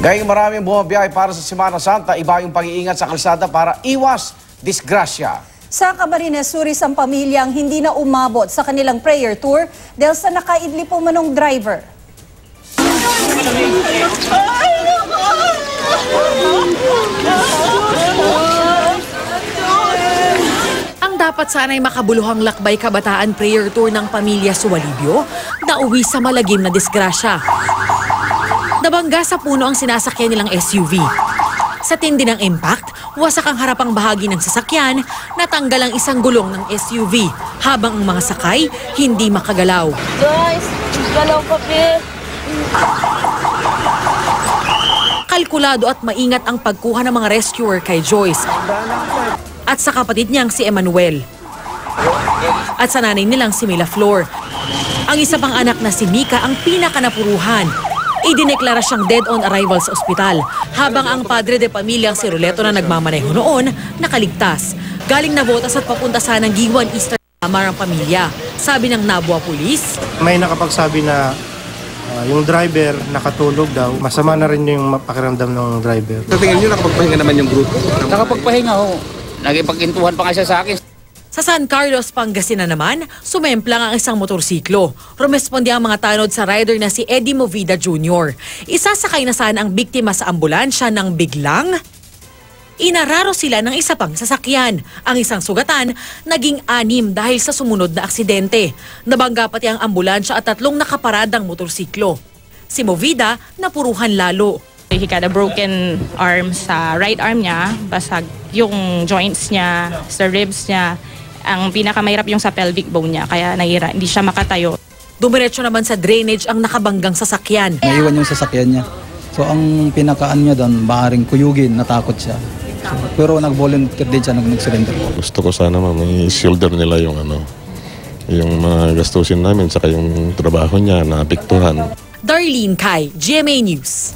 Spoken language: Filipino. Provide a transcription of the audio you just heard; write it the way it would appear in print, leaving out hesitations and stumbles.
Gayong maraming bumabiyahe para sa Semana Santa, iba yung pag-iingat sa kalsada para iwas disgrasya. Sa Camarines Sur, ang pamilyang hindi na umabot sa kanilang prayer tour dahil sa nakaidli po manong driver. Ang dapat sana'y makabuluhang lakbay kabataan prayer tour ng pamilya Suwalibyo, nauwi sa malagim na disgrasya. Nabangga sa puno ang sinasakyan nilang SUV. Sa tindi ng impact, wasak ang harapang bahagi ng sasakyan, natanggal ang isang gulong ng SUV, habang ang mga sakay hindi makagalaw. Guys, galaw kape. Kalkulado at maingat ang pagkuha ng mga rescuer kay Joyce at sa kapatid niyang si Emmanuel. At sa nanay nilang si Mila Flor. Ang isa pang anak na si Mika ang pinakanapuruhan. Idineklara siyang dead on arrival sa ospital, habang ang padre de pamilyang si Roleto na nagmamaneho noon, nakaligtas. Galing na botas at papunta sanang Giwan Eastern Samar ang pamilya. Sabi ng Nabua Police, may nakapagsabi na yung driver nakatulog daw. Masama na rin yung pakiramdam ng driver. Sa tingin nyo, nakapagpahinga naman yung grupo? Nakapagpahinga ho. Nagipagkintuhan pa nga siya sa akin. sa San Carlos, Pangasinan naman, sumemplang ang isang motorsiklo. Rumesponde ang mga tanod sa rider na si Eddie Movida Jr. Isasakay na sana ang biktima sa ambulansya nang biglang inararo sila ng isa pang sasakyan. Ang isang sugatan, naging 6 dahil sa sumunod na aksidente. Nabangga pati ang ambulansya at 3 nakaparadang motorsiklo. Si Movida napuruhan lalo. He had a broken arm sa right arm niya, basag yung joints niya, sa ribs niya. Ang pinakamahirap yung sa pelvic bone niya, kaya hindi siya makatayo. Dumiretso naman sa drainage ang nakabanggang sasakyan. Naiwan yung sasakyan niya. So ang pinakaan niya doon, maaaring kuyugin, natakot siya. So, pero nag-volunteer din siya, nag-surrender. Gusto ko sana may shoulder nila yung yung mga gastusin namin, saka yung trabaho niya na apektuhan. Darlene Kai, GMA News.